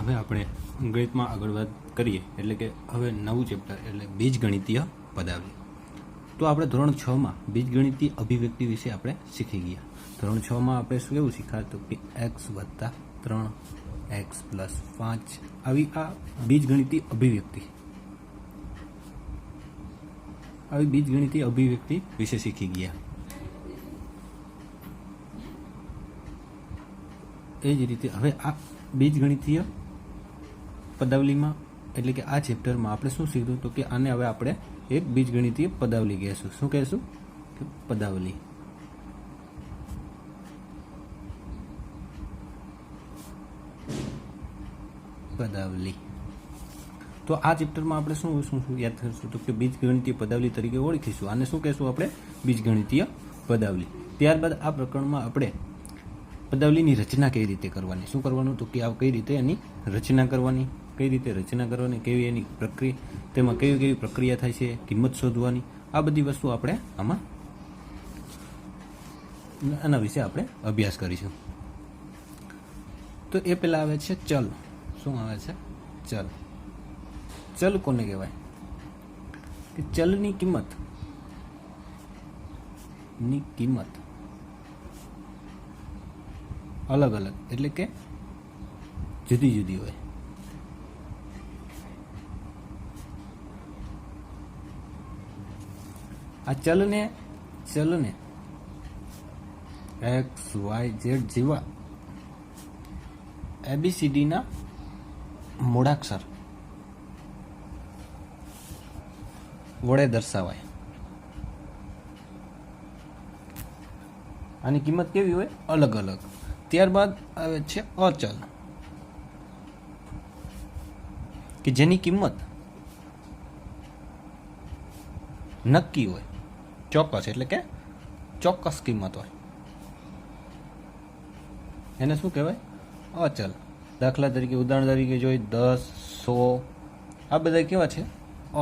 હવે આપણે ગણિતમાં આગળ વાત કરીએ, એટલે કે હવે નવું ચેપ્ટર એટલે બીજગણિતીય પદાવલી. તો આપણે ધોરણ 6માં બીજગણિતીય અભિવ્યક્તિ વિશે આપણે શીખી ગયા. ધોરણ 6માં આપણે શું એવું શીખાતું કે x + 3 x + 5 આવી આ બીજગણિતીય અભિવ્યક્તિ વિશે શીખી ગયા. એ જ રીતે હવે આ બીજગણિતીય પદાવલીમાં એટલે કે આ ચેપ્ટરમાં આપણે શું શીખ્યું તો કે આને હવે આપણે એક બીજગણિતીય પદાવલી કહેશું. શું કહેશું? કે પદાવલી. તો આ ચેપ્ટરમાં આપણે શું યાદ કરીશું તો કે બીજગણિતીય પદાવલી તરીકે ઓળખીશું. આને શું કહેશું આપણે? બીજગણિતીય પદાવલી. ત્યારબાદ આ પ્રકરણમાં આપણે પદાવલીની રચના કઈ રીતે કરવાની, શું કરવાનું તો કે આ કઈ રીતે એની રચના કરવાની, કેવી એની પ્રક્રિયા, તેમાં કેવી કેવી પ્રક્રિયા થાય છે, કિંમત શોધવાની, આ બધી વસ્તુ આપણે આના વિશે આપણે અભ્યાસ કરીશું. તો એ પહેલા આવે છે ચલ. શું આવે છે? ચલ. ચલ કોને કહેવાય? કે ચલની કિંમત અલગ અલગ એટલે કે જુદી જુદી હોય. આ ચલને x y z જેવા ABCD ના મૂળાક્ષર વડે દર્શાવાય. આની કિંમત કેવી હોય? અલગ અલગ. ત્યારબાદ આવે છે અચલ, કે જેની કિંમત નક્કી હોય, ચોક્કસ એટલે કે ચોક્કસ કિંમત હોય. એને શું કહેવાય? અચલ. દાખલા તરીકે ઉદાહરણ તરીકે જોઈએ 10, 100 આ બધા કેવા છે?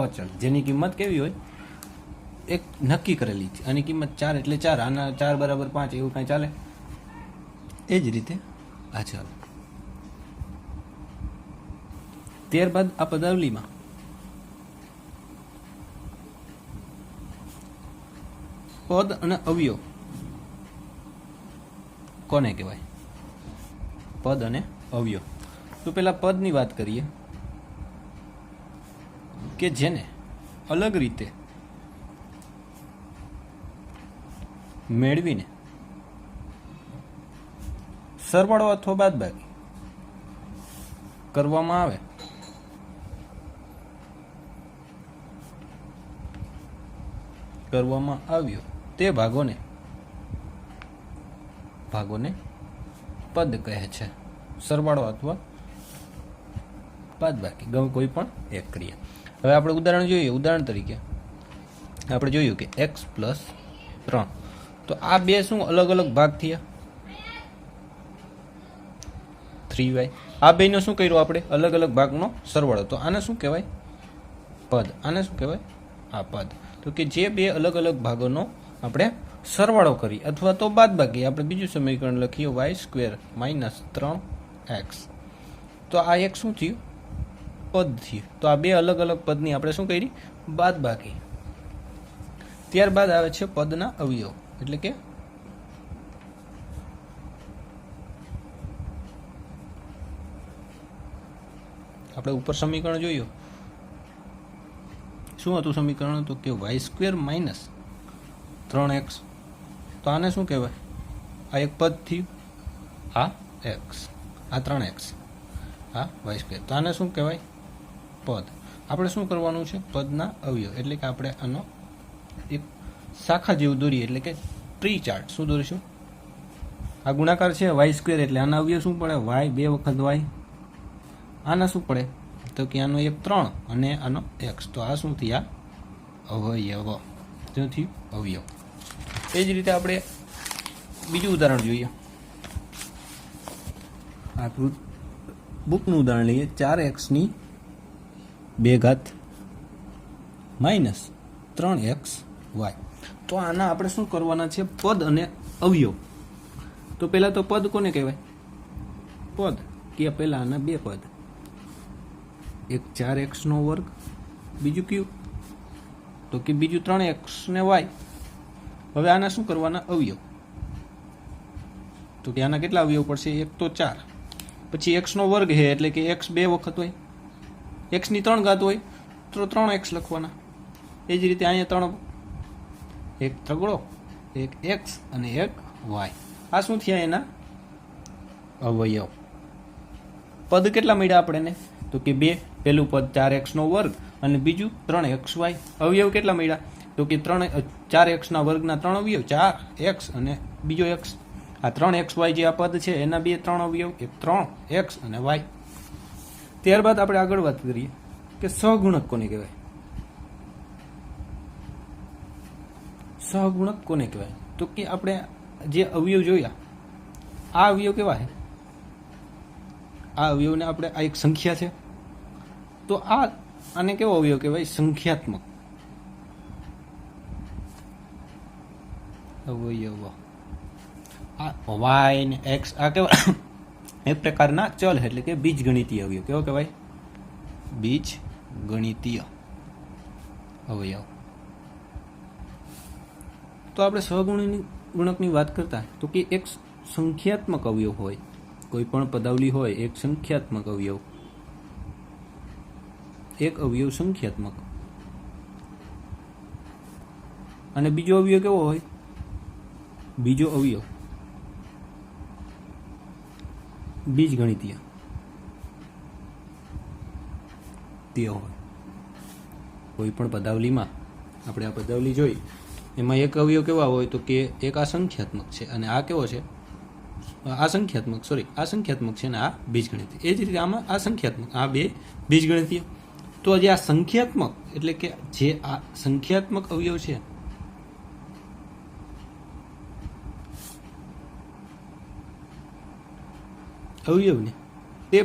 અચલ. જેની કિંમત કેવી હોય? એક નક્કી કરેલી છે. આની કિંમત 4 એટલે 4, આના 4 = 5 એવું કાંઈ ચાલે? એ જ રીતે અચલ. ત્યારબાદ આ પદાવલીમાં પદ અને અવયવ કોને કહેવાય? પદ અને અવયવ. તો પેલા પદની વાત કરીએ કે જેને અલગ રીતે મેળવીને સરવાળો અથવા બાદબાકી કરવામાં આવે આવ્યો તે ભાગોને પદ કહે છે. સરવાળો અથવા બાદબાકી કોઈ પણ એક ક્રિયા. હવે આપણે ઉદાહરણ જોઈએ. ઉદાહરણ તરીકે આપણે જોયું કે x + 3. તો આ બે શું અલગ અલગ ભાગ થયા? 3y. આ બેનો શું કર્યું આપણે? અલગ અલગ ભાગનો સરવાળો. તો આને શું કહેવાય? પદ. આને શું કહેવાય? આ પદ. તો કે જે બે અલગ અલગ ભાગોનો આપણે સરવાળો કરી અથવા તો બાદબાકી, આપણે બીજું સમીકરણ લખીએ y² - 3x. તો આ એક શું થયું? પદ થયું. તો આ બે અલગ અલગ પદની આપણે શું કરી? બાદબાકી. ત્યારબાદ આવે છે પદના અવયવ એટલે કે આપણે ઉપર સમીકરણ જોયું. શું હતું સમીકરણ? તો કે y² - 3x. તો આને શું કહેવાય? આ એક પદ થયું, આ x, આ 3x, આ y². તો આને શું કહેવાય? પદ. આપણે શું કરવાનું છે? પદના અવયવ એટલે કે આપણે આનો એક શાખા જેવું દોરીએ એટલે કે ટ્રી ચાર્ટ. શું દોરીશું? આ ગુણાકાર છે y² એટલે આના અવયવ શું પડે? y, 2 વખત y. આના શું પડે? તો કે આનો એક 3 અને આનો x. તો આ શું થયા? અવયવ. શું થયું? અવયવ. એ જ રીતે આપણે બીજું ઉદાહરણ જોઈએ. આ બુકનું ઉદાહરણ લઈએ. 4x - 2 - 3xy. તો આના આપણે શું કરવાના છે? પદ અને અવયવ. તો પહેલા તો પદ કોને કહેવાય? પદ કે પહેલા આના બે પદ એક 4x નો વર્ગ, બીજું કયું તો કે બીજું 3x ને y. હવે આના શું કરવાના અવયવ, તો કે આના કેટલા અવયવ પડશે, એક તો 4, પછી x નો વર્ગ છે એટલે કે x 2 વખત હોય, x ની 3 ઘાત હોય તો 3x લખવાના. એ જ રીતે અહીંયા 3, એક ત્રગડો, એક x અને એક y. આ શું થયા એના અવયવ. પદ કેટલા મળ્યા આપણને તો કે 2. પહેલું પદ 4x નો વર્ગ અને બીજું 3xy. અવયવ કેટલા મળ્યા તો કે 4x ના વર્ગના 3 અવયવ, 4x અને બીજો x. આ 3xy જે આ પદ છે એના 3 અવયવ, એક 3x અને y. ત્યારબાદ આપણે આગળ વાત કરીએ કે સહગુણક કોને કહેવાય. સહગુણક કોને કહેવાય તો કે આપણે જે અવયવ જોયા, આ અવયવ કેવા છે, આ અવયવને આપણે આ એક સંખ્યા છે તો આને કેવો અવયવ કહેવાય, સંખ્યાત્મક અવયવ. આ y ને x આ કેવા એક પ્રકારના ચલ એટલે કે બીજગણિતીય અવયવ. કેવો કહેવાય, બીજગણિતીય અવયવ. તો આપણે સહગુણકની વાત કરતા તો કે એક સંખ્યાત્મક અવયવ હોય, કોઈ પણ પદાવલી હોય એક સંખ્યાત્મક અવયવ, એક અવયવ સંખ્યાત્મક અને બીજો અવયવ કેવો હોય, બીજો અવયવ બીજગણિતીય તે હોય. કોઈ પણ પદાવલીમાં આપણે આ પદાવલી જોઈ એમાં એક અવયવ કેવા હોય તો કે એક આ સંખ્યાત્મક છે અને આ કેવો છે, આ સંખ્યાત્મક છે અને આ બીજગણિતીય. એ જ રીતે આમાં આ સંખ્યાત્મક, આ બે બીજગણિતીય. તો જે આ સંખ્યાત્મક એટલે કે જે આ સંખ્યાત્મક અવયવ છે અવયવને તે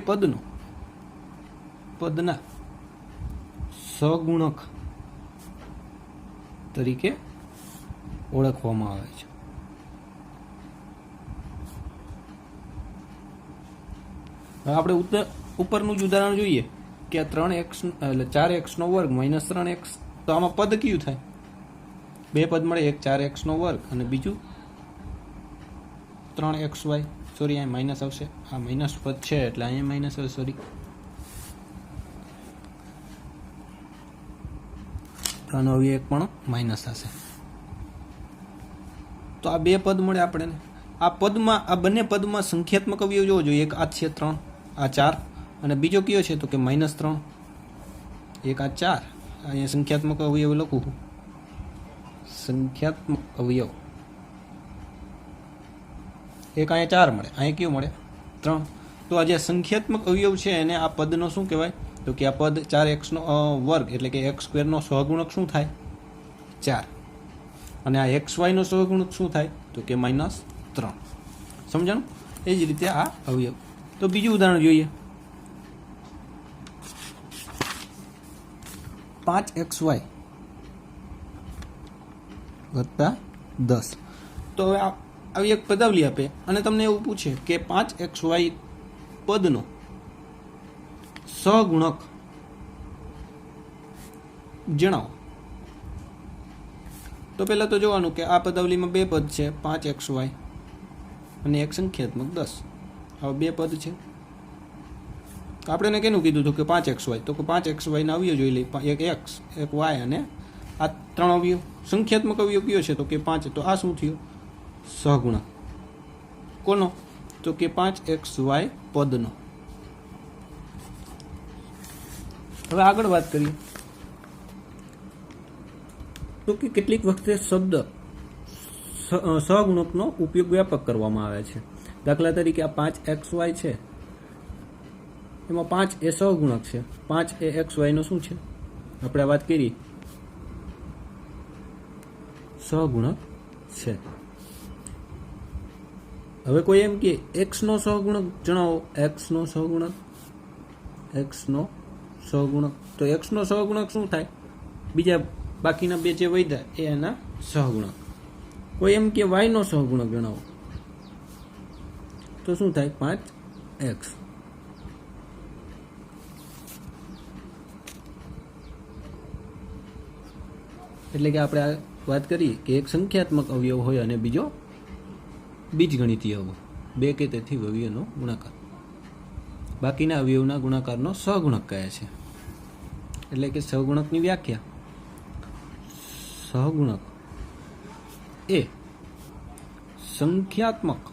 પદના સગુણક તરીકે ઓળખવામાં આવે છે. આપણે ઉપરનું જ ઉદાહરણ જોઈએ કે 3x એટલે 4x નો વર્ગ માઇનસ 3x. તો આમાં પદ કયું થાય, બે પદ મળે, એક 4x નો વર્ગ અને બીજું 3xy. સોરી અહીંયા માઇનસ આવશે, આ માઇનસ પદ છે એટલે અહીંયા માઇનસ આવે, સોરી. આનો અવયવ એક પણ માઇનસ થશે. તો આ બે પદ મળે આપણને. આ પદમાં, આ બંને પદમાં સંખ્યાત્મક અવયવ જોવો જોઈએ. એક આ છે 3, આ 4 અને બીજો કયો છે તો કે -3. એક આ 4, અહીંયા સંખ્યાત્મક અવયવ લખું, સંખ્યાત્મક અવયવ એક અહીંયા 4 મળે, અહીંયા કયો મળે 3. તો આ જે સંખ્યાત્મક અવયવ છે એને આ પદનો શું કહેવાય તો કે આ પદ 4x નો વર્ગ એટલે કે x² નો સહગુણક શું થાય 4 અને આ xy નો સહગુણક શું થાય તો કે -3. સમજાણું? એ જ રીતે આ અવયવ. તો બીજું ઉદાહરણ જોઈએ, 5xy વત્તા 10. તો હવે આવી એક પદાવલી આપે અને તમને એવું પૂછે કે 5xy પદનો સહગુણક જણાવો. તો પહેલા તો જોવાનું કે આ પદાવલીમાં બે પદ છે, 5xy અને એક સંખ્યાત્મક 10. હવે બે પદ છે. આપણે કેનું કીધું હતું કે 5xy, તો કે 5xy ના અવયવ જોઈ લઈએ, એક x એક y અને આ 3 અવયવ. સંખ્યાત્મક અવયવ કયો છે તો કે 5. તો આ શું થયું સહગુણક કોનો તો કે 5xy પદનો. હવે આગળ વાત કરીએ તો કે કેટલીક વખતે શબ્દ સહગુણકનો ઉપયોગ વ્યાપક કરવામાં આવે છે. દાખલા તરીકે આ 5xy છે, એમાં 5 એ સહગુણક છે, 5 એ xy નો શું છે, આપણે વાત કરી સહગુણક છે. હવે કોઈ એમ કે x નો સહગુણક જણાવો, x નો સહગુણક, x નો સહગુણક. તો x નો સહગુણક શું થાય, બીજા બાકીના બે જે વધ્યા એ એના સહગુણક. કોઈ એમ કે y નો સહગુણક જણાવો, તો શું થાય 5x. એટલે કે આપણે આ વાત કરીએ કે એક સંખ્યાત્મક અવયવ હોય અને બીજો બીજગણિતીય અવયવ, બે કે તેથી અવયવનો ગુણાકાર. બાકીના અવયવના ગુણાકારનો સહગુણક કહે છે. એટલે કે સહગુણકની વ્યાખ્યા, સહગુણક એ સંખ્યાત્મક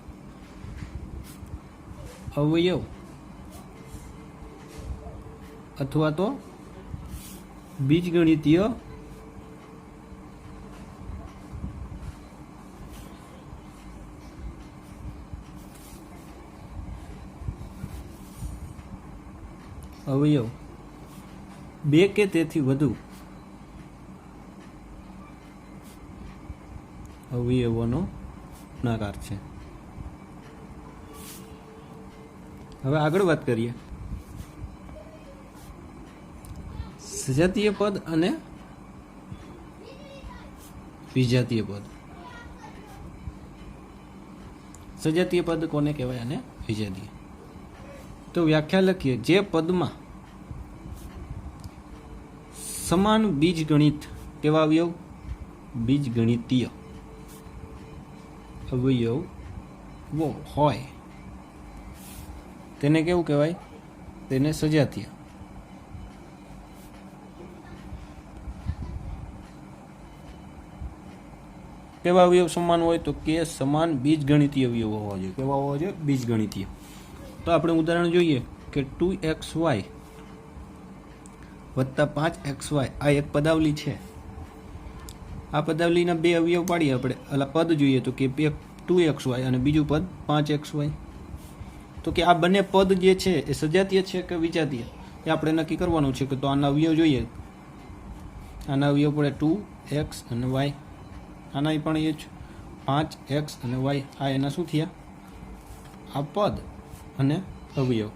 અવયવ અથવા તો બીજગણિતીય અવયવ બે કે તેથી વધુ અવયવોનો ગુણાકાર છે. હવે આગળ વાત કરીએ સજાતીય પદ અને વિજાતીય પદ. સજાતીય પદ કોને કહેવાય અને વિજાતીય? તો વ્યાખ્યા લખીએ, જે પદમાં સમાન બીજગણિત, કેવા અવયવ? બીજગણિતીય અવયવો હોય તેને કેવું કહેવાય? તેને સજાતીય. કેવા અવયવ સમાન હોય? તો કે સમાન બીજગણિતીય અવયવો હોવા જોઈએ. કેવા હોવા જોઈએ? બીજગણિતીય. તો આપણે ઉદાહરણ જોઈએ કે 2xy વત્તા 5xy આ એક પદાવલી છે. આ પદાવલીના બે અવયવ પાડીએ આપણે. એટલે પદ જોઈએ તો કે એક 2xy અને બીજું પદ 5xy. તો કે આ બંને પદ જે છે એ સજાતીય છે કે વિજાતીય એ આપણે નક્કી કરવાનું છે. કે તો આના અવયવ જોઈએ, આના અવયવ પડે 2x અને y, આના પણ એ જ 5x અને y. આ એના શું થયા? આ પદ અને અવયવ.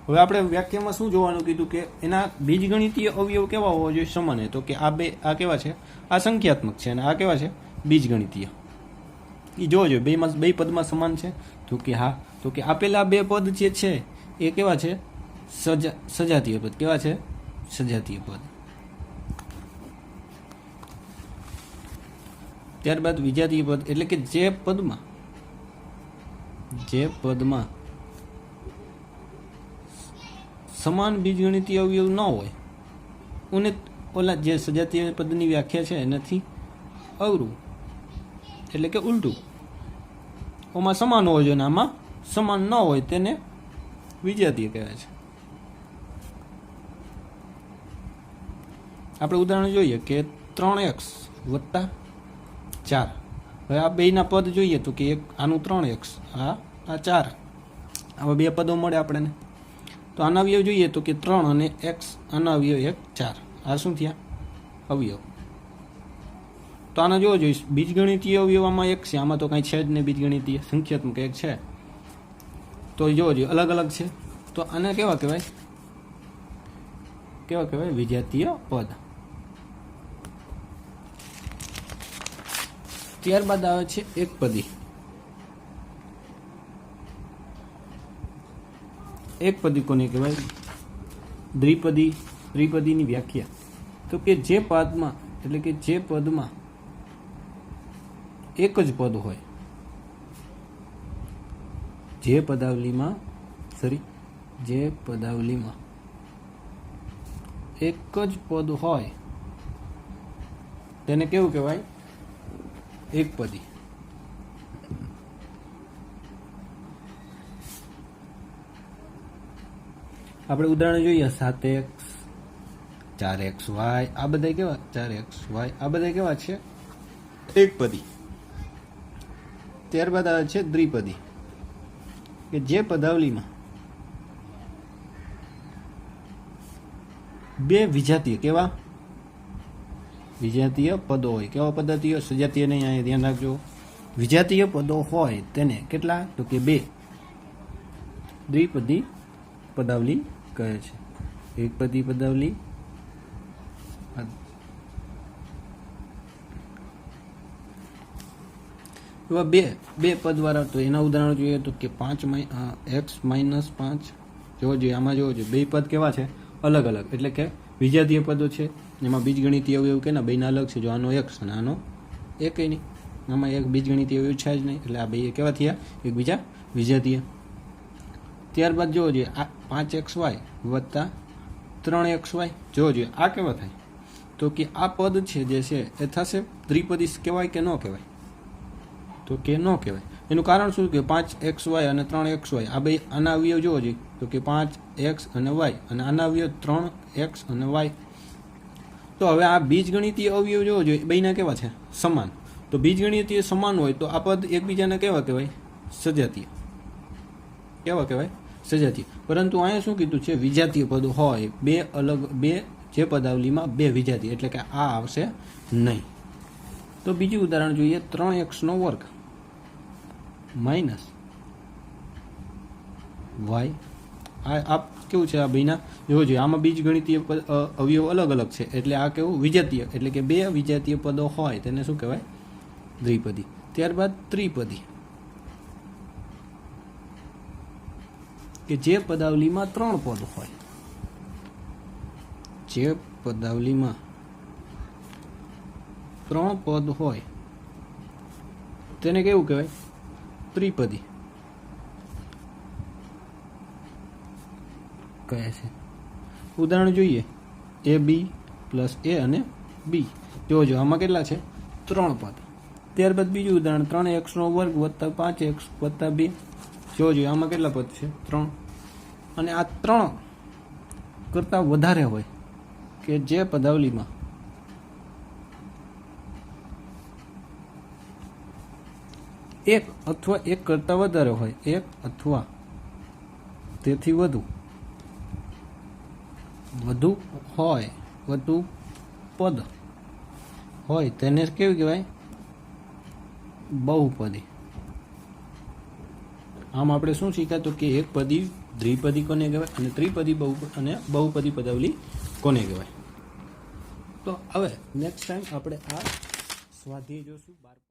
હવે આપણે વ્યાખ્યામાં શું જોવાનું કીધું કે એના બીજગણિતીય અવયવ કેવા હોવા જોઈએ? સમાન. તો કે આ કેવા છે? આ સંખ્યાત્મક છે અને આ કેવા છે? બીજગણિતીય. એ જોજો બે પદમાં સમાન છે. તો કે હા. તો કે આપેલા બે પદ જે છે એ કેવા છે? સજાતીય પદ. કેવા છે? સજાતીય પદ. ત્યારબાદ વિજાતીય પદ એટલે કે જે પદમાં સમાન બીજગણિતીય અવયવ ન હોય, અને ઓલા જે સજાતીય પદની વ્યાખ્યા છે એનાથી અવરું, એટલે કે ઉલટું. ઓમાં સમાન હોવો જોઈએ, આમાં સમાન ન હોય તેને વિજાતીય કહેવાય છે. આપણે ઉદાહરણ જોઈએ કે 3x વત્તા 4. હવે આ બેના પદ જોઈએ તો કે એક આનું 3x, આ 4. આવા બે પદો મળે આપણને. તો આના અવયવ જોઈએ તો કે 3 અને x, આના અવયવ 1 4. આ શું થયા? અવયવ. તો આના જોવો જોઈએ બીજગણિતીય અવયવ આમાં એક છે, આમાં તો કાંઈ છે જ નહીં. બીજગણિતીય સંખ્યાત્મક એક છે તો જોવો જોઈએ અલગ અલગ છે. તો આને કેવા કહેવાય? વિજાતીય પદ. ત્યારબાદ આવે છે એકપદી. એકપદી કોને કહેવાય? દ્વિપદી. ત્રિપદીની વ્યાખ્યા તો કે જે પદમાં, એટલે કે જે પદમાં એક જ પદ હોય, જે પદાવલીમાં એક જ પદ હોય તેને કેવું કહેવાય? એકપદી. આપણે ઉદાહરણ જોઈએ 7x 4xy. આ બધા કેવા? 4xy આ બધા કેવા છે? એકપદી. ત્યારબાદ આવે છે દ્વિપદી, કે જે પદાવલીમાં બે વિજાતીય, કેવા? વિજાતીય પદો હોય. કેવા પદાર્થીય? સજાતીય નહીં, અહીંયા ધ્યાન રાખજો. વિજાતીય પદો હોય તેને કેટલા? તો કે 2. દ્વિપદી પદાવલી કહે છે. એકપદી પદાવલી, એવા બે પદ વાળા. તો એના ઉદાહરણ જોઈએ તો કે 5 x - 5. જોવો જોઈએ આમાં, જોવો જોઈએ બે પદ કેવા છે? અલગ અલગ, એટલે કે વિજાતીય પદો છે એમાં બીજગણિતીય અવયવ કેના બેના અલગ છે. જો આનો એક્સ અને આનો એકેય નહીં, આમાં એક બીજગણિતીય અવયવ છે જ નહીં, એટલે આ બે કેવા થયા એકબીજા વિજાતીય. ત્યારબાદ જોવો જોઈએ આ 5xy વત્તા 3xy, જોવો જોઈએ આ કેવા થાય તો કે આ પદ છે જે છે એ થશે દ્વિપદી કહેવાય કે ન કહેવાય, તો કે ન કહેવાય. એનું કારણ શું કે 5xy અને 3xy આ બે આના અવયવ જોવો જોઈએ તો કે 5x અને y, અને આના અવયવ 3x અને y. તો હવે આ બીજગણિતીય અવયવ જોવો જોઈએ બેના કેવા છે સમાન. તો બીજગણિતીય સમાન હોય તો આ પદ એકબીજાને કેવા કહેવાય સજાતીય, કેવા કહેવાય સજાતીય. પરંતુ અહીંયા શું કીધું છે વિજાતીય પદો હોય બે અલગ, બે જે પદાવલીમાં બે વિજાતીય, એટલે કે આ આવશે નહીં. તો બીજું ઉદાહરણ જોઈએ 3x² માઇનસ y. આ કેવું છે આ બેના જોવો જોઈએ આમાં બીજગણિતીય અવયવ અલગ અલગ છે, એટલે આ કેવું વિજાતીય, એટલે કે બે વિજાતીય પદો હોય તેને શું કહેવાય દ્વિપદી. ત્યારબાદ ત્રિપદી કે જે પદાવલીમાં 3 પદ હોય, જે પદાવલીમાં 3 પદ હોય તેને કેવું કહેવાય ત્રિપદી કહે છે. ઉદાહરણ જોઈએ AB પ્લસ A અને B. જોજો આમાં કેટલા છે 3 પદ. ત્યારબાદ બીજું ઉદાહરણ 3x² વત્તા 5x વત્તા 2. જોજો આમાં કેટલા પદ છે 3, અને આ 3 કરતાં વધારે હોય કે જે પદાવલીમાં એક અથવા એક કરતાં વધારે હોય, એક અથવા તેથી વધુ હોય, વધુ પદ હોય તેને કેવું કહેવાય બહુપદી. આમ આપણે શું શીખ્યા તો કે એક પદી દ્વિપદી કોને કહેવાય અને ત્રિપદી અને બહુપદી પદાવલી કોને કહેવાય. તો હવે નેક્સ્ટ ટાઈમ આપણે આ સ્વાધ્યાય જોશું.